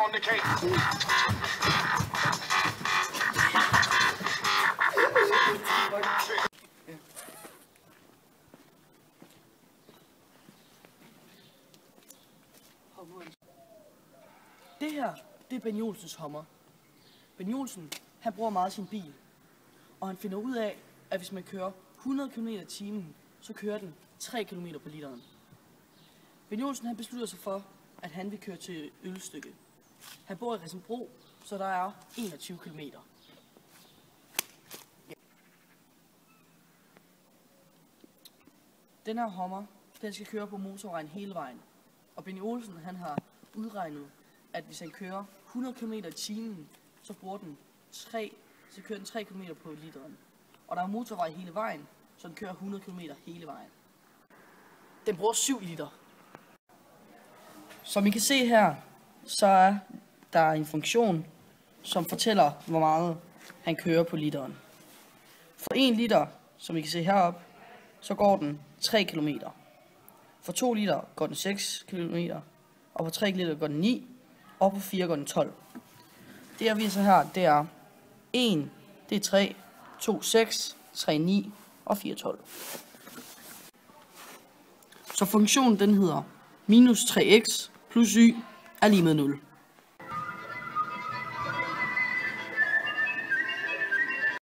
on the case. Det her, det er Ben Olsens Hummer. Ben Olsen, han bruger meget sin bil, og han finder ud af, at hvis man kører 100 km/t, så kører den 3 km på literen. Ben Olsen, han beslutter sig for, at han vil køre til Ølstykke. Han bor i Risenbro, så der er 21 km. Den her Hummer, den skal køre på motorvejen hele vejen. Og Ben Olsen, han har udregnet, at hvis han kører 100 km/t, så kører den 3 km på literen. Og der er motorvej hele vejen, så den kører 100 km hele vejen. Den bruger 7 liter. Som I kan se her, så er der en funktion, som fortæller, hvor meget han kører på literen. For 1 liter, som I kan se heroppe, så går den 3 km. For 2 liter går den 6 km, og på 3 liter går den 9, og på 4 går den 12. Det jeg viser her, det er 1, det er 3, 2, 6, 3, 9 og 4, 12. Så funktionen den hedder minus 3x plus y er lige med 0.